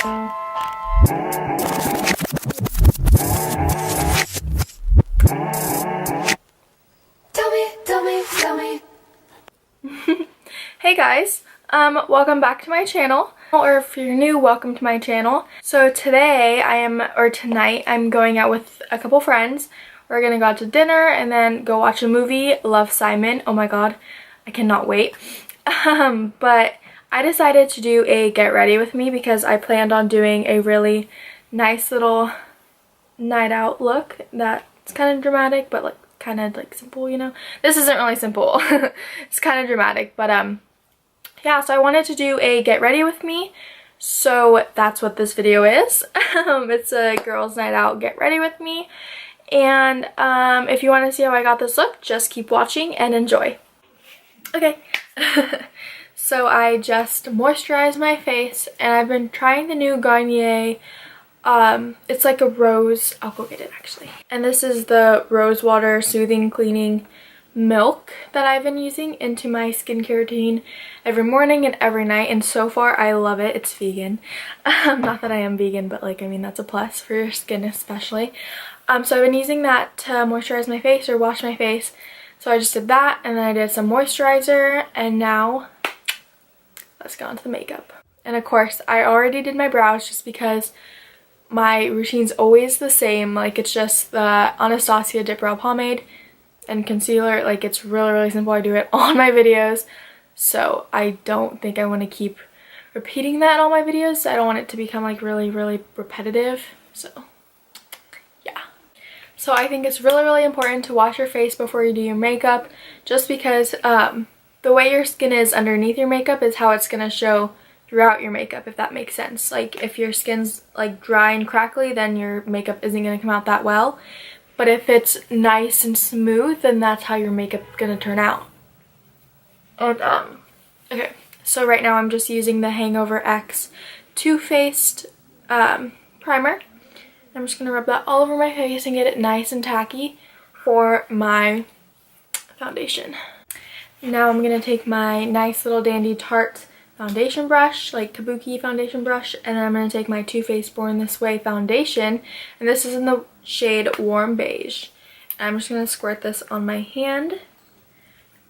Tell me. Hey guys, welcome back to my channel, or if you're new, welcome to my channel. So tonight I'm going out with a couple friends. We're gonna go out to dinner and then go watch a movie, Love, Simon. Oh my god, I cannot wait. But I decided to do a get ready with me because I planned on doing a really nice little night out look that's kind of dramatic, but like kind of like simple, you know. This isn't really simple. It's kind of dramatic, but yeah, so I wanted to do a get ready with me, so that's what this video is. It's a girls night out get ready with me, and if you want to see how I got this look, just keep watching and enjoy. Okay. So I just moisturized my face, and I've been trying the new Garnier, it's like a rose, I'll go get it actually. And this is the Rose Water Soothing Cleaning Milk that I've been using into my skincare routine every morning and every night, and so far I love it. It's vegan. Not that I am vegan, but like, I mean, that's a plus for your skin especially. So I've been using that to moisturize my face or wash my face. So I just did that, and then I did some moisturizer, and now let's go on to the makeup. And of course, I already did my brows just because my routine's always the same. Like, it's just the Anastasia Dip Brow Pomade and concealer. Like, it's really simple. I do it on my videos, so I don't think I want to keep repeating that in all my videos. I don't want it to become like really repetitive, so yeah. So I think it's really important to wash your face before you do your makeup, just because the way your skin is underneath your makeup is how it's going to show throughout your makeup, if that makes sense. Like, if your skin's like dry and crackly, then your makeup isn't going to come out that well. But if it's nice and smooth, then that's how your makeup's going to turn out. And okay, so right now I'm just using the Hangover X Too Faced primer. I'm just going to rub that all over my face and get it nice and tacky for my foundation. Now I'm going to take my nice little dandy Tarte foundation brush, like kabuki foundation brush, and then I'm going to take my Too Faced Born This Way foundation, and this is in the shade Warm Beige. And I'm just going to squirt this on my hand,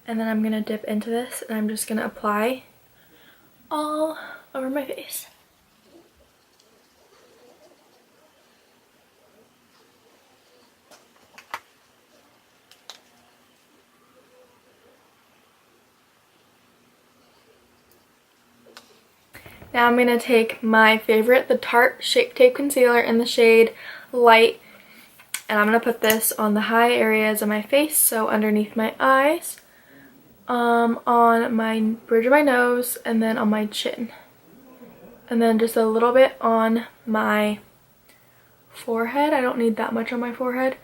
and then I'm going to dip into this, and I'm just going to apply all over my face. Now I'm going to take my favorite, the Tarte Shape Tape Concealer in the shade Light, and I'm going to put this on the high areas of my face, so underneath my eyes, on my bridge of my nose, and then on my chin. And then just a little bit on my forehead. I don't need that much on my forehead.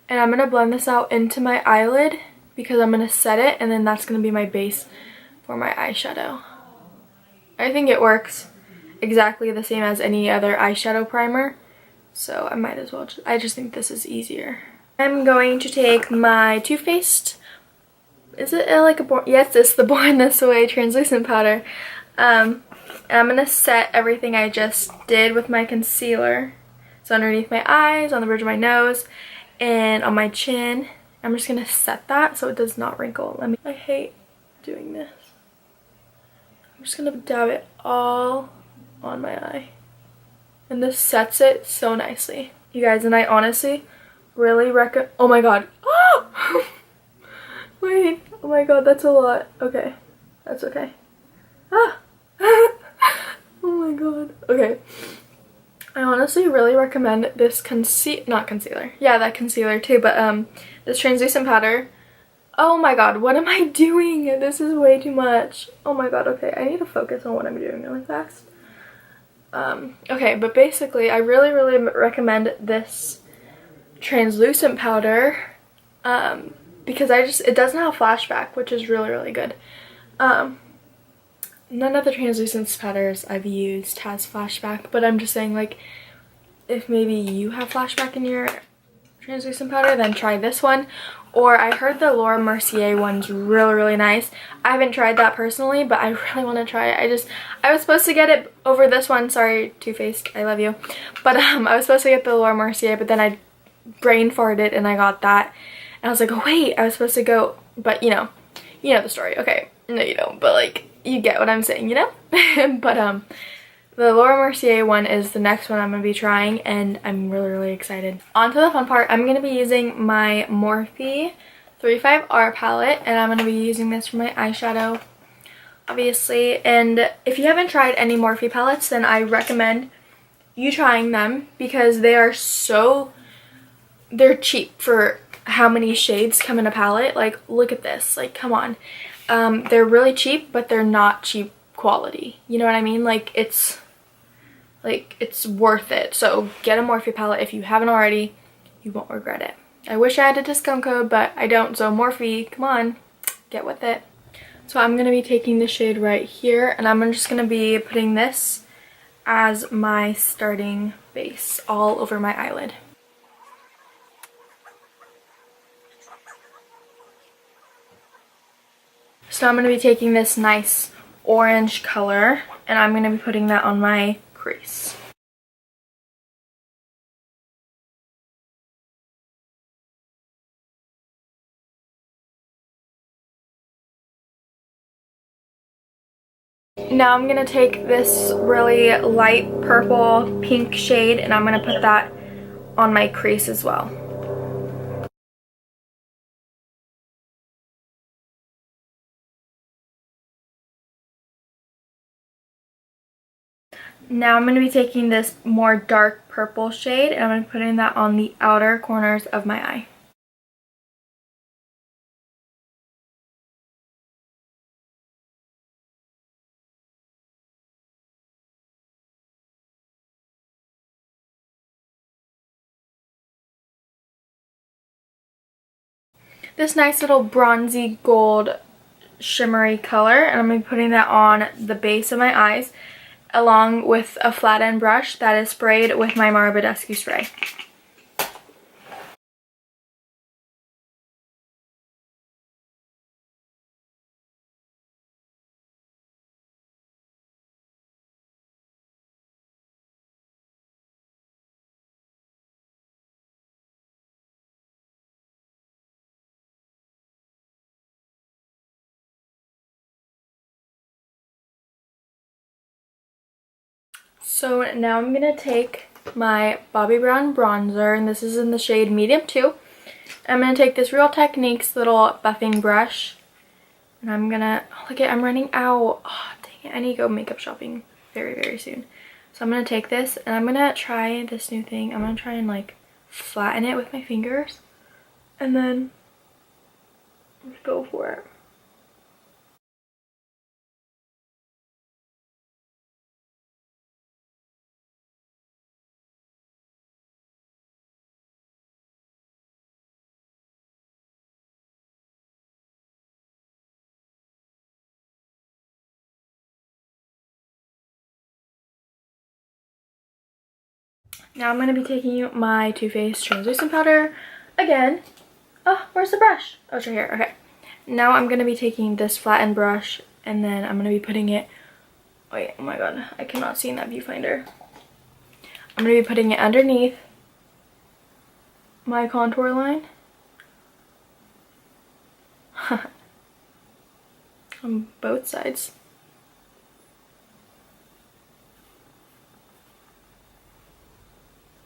And I'm going to blend this out into my eyelid because I'm going to set it, and then that's going to be my base for my eyeshadow. I think it works exactly the same as any other eyeshadow primer, so I might as well I just think this is easier. I'm going to take my Too Faced, is it like a yes, it's the Born This Way translucent powder, and I'm going to set everything I just did with my concealer, so underneath my eyes, on the bridge of my nose, and on my chin. I'm just going to set that so it does not wrinkle. I hate doing this. I'm just going to dab it all on my eye. And this sets it so nicely. You guys, and I honestly really recommend... Oh my god. Oh! Wait. Oh my god, that's a lot. Okay. That's okay. Ah! Oh my god. Okay. I honestly really recommend this not concealer. Yeah, that concealer too, but this translucent powder. Oh my god, what am I doing? This is way too much. Oh my god, okay, I need to focus on what I'm doing really fast. Okay, but basically, I really recommend this translucent powder because it doesn't have flashback, which is really good. None of the translucent powders I've used has flashback, but I'm just saying, like, if maybe you have flashback in your translucent powder, then try this one. Or I heard the Laura Mercier one's really nice. I haven't tried that personally, but I really want to try it. I was supposed to get it over this one. Sorry, Too Faced, I love you. But I was supposed to get the Laura Mercier, but then I brain farted and I got that. And I was like, oh wait, I was supposed to go, but you know the story. Okay, no you don't, but like, you get what I'm saying, you know? But the Laura Mercier one is the next one I'm going to be trying, and I'm really excited. On to the fun part. I'm going to be using my Morphe 35R palette, and I'm going to be using this for my eyeshadow, obviously. And if you haven't tried any Morphe palettes, then I recommend you trying them, because they're cheap for how many shades come in a palette. Like, look at this. Like, come on. They're really cheap, but they're not cheap quality. You know what I mean? Like, it's worth it. So get a Morphe palette if you haven't already. You won't regret it. I wish I had a discount code, but I don't. So Morphe, come on, get with it. So I'm going to be taking the shade right here, and I'm just going to be putting this as my starting base all over my eyelid. So I'm going to be taking this nice orange color, and I'm going to be putting that on my crease. Now I'm going to take this really light purple pink shade, and I'm going to put that on my crease as well. Now I'm going to be taking this more dark purple shade, and I'm going to be putting that on the outer corners of my eye. This nice little bronzy gold shimmery color, and I'm going to be putting that on the base of my eyes, along with a flat end brush that is sprayed with my Marabedescu spray. So now I'm going to take my Bobbi Brown bronzer, and this is in the shade Medium 2. I'm going to take this Real Techniques little buffing brush, and I'm going to, look at, I'm running out. Oh, dang it, I need to go makeup shopping very soon. So I'm going to take this, and I'm going to try this new thing. I'm going to try and like flatten it with my fingers, and then just go for it. Now I'm going to be taking my Too Faced translucent powder again. Oh, where's the brush? Oh, it's right here. Okay. Now I'm going to be taking this flattened brush, and then I'm going to be putting it, wait, oh my god, I cannot see in that viewfinder. I'm going to be putting it underneath my contour line. On both sides.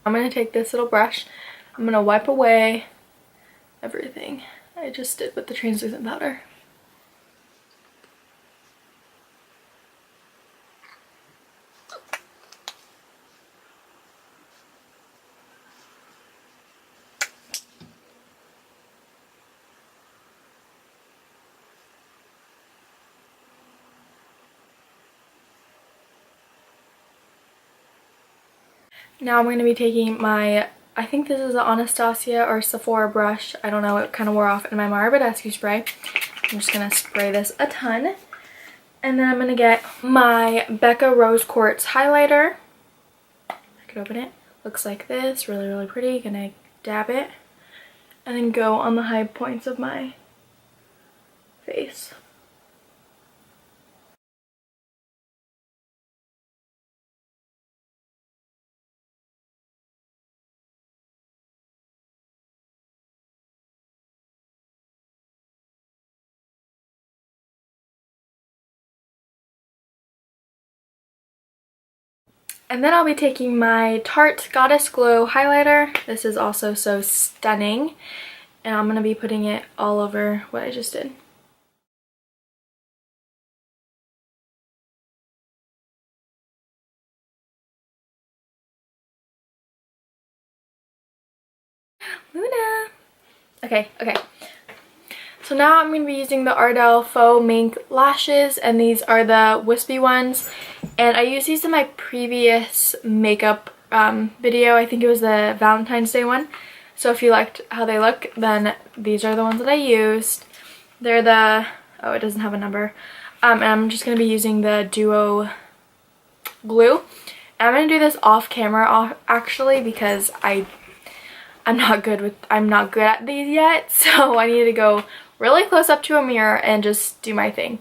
I'm going to take this little brush. I'm going to wipe away everything I just did with the translucent powder. Now I'm going to be taking my, I think this is an Anastasia or Sephora brush. I don't know, it kind of wore off in my Marabedescu spray. I'm just going to spray this a ton. And then I'm going to get my Becca Rose Quartz highlighter. I could open it. Looks like this. Really pretty. Gonna dab it. and then go on the high points of my face. And then I'll be taking my Tarte Goddess Glow highlighter. This is also so stunning. And I'm going to be putting it all over what I just did. Luna! Okay. So now I'm going to be using the Ardell Faux Mink lashes, and these are the wispy ones. And I used these in my previous makeup video. I think it was the Valentine's Day one. So if you liked how they look, then these are the ones that I used. They're the, oh, it doesn't have a number. And I'm just going to be using the Duo glue. And I'm going to do this off camera actually, because I'm not good at these yet. So I need to go really close up to a mirror and just do my thing.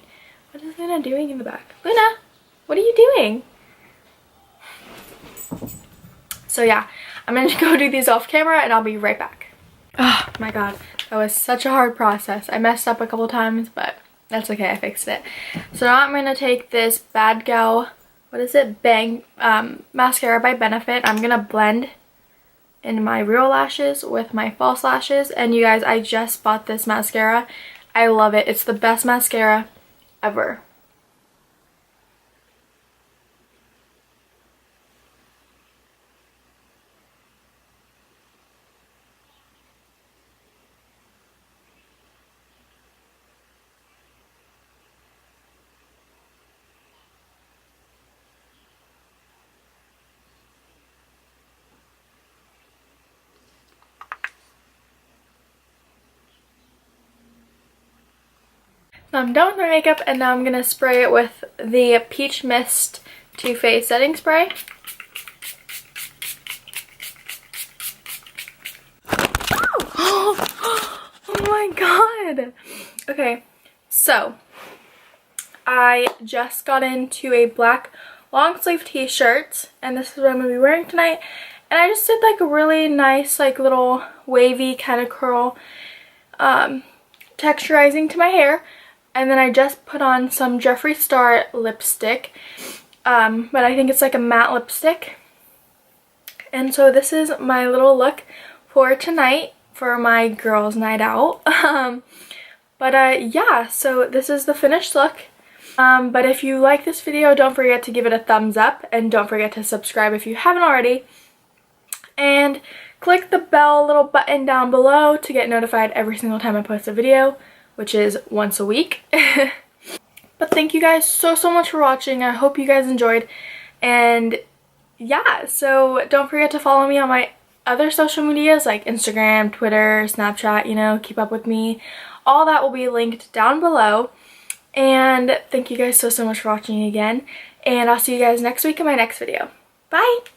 What is Luna doing in the back? Luna, what are you doing? So yeah, I'm gonna go do these off camera and I'll be right back. Oh my god, that was such a hard process. I messed up a couple times, but that's okay, I fixed it. So now I'm gonna take this Bad Gal, what is it, Bang mascara by Benefit. I'm gonna blend in my real lashes with my false lashes. And you guys, I just bought this mascara. I love it. It's the best mascara ever. So I'm done with my makeup, and now I'm going to spray it with the Peach Mist Too Faced setting spray. Oh my god! Okay, so I just got into a black long sleeve t-shirt, and this is what I'm going to be wearing tonight. And I just did like a really nice like little wavy kind of curl texturizing to my hair. And then I just put on some Jeffree Star lipstick, but I think it's like a matte lipstick. And so this is my little look for tonight for my girls' night out. Yeah, so this is the finished look. But if you like this video, don't forget to give it a thumbs up, and don't forget to subscribe if you haven't already. And click the bell little button down below to get notified every single time I post a video, which is once a week. But thank you guys so much for watching. I hope you guys enjoyed. And yeah, so don't forget to follow me on my other social medias like Instagram, Twitter, Snapchat, you know, keep up with me. All that will be linked down below. And thank you guys so much for watching again. And I'll see you guys next week in my next video. Bye!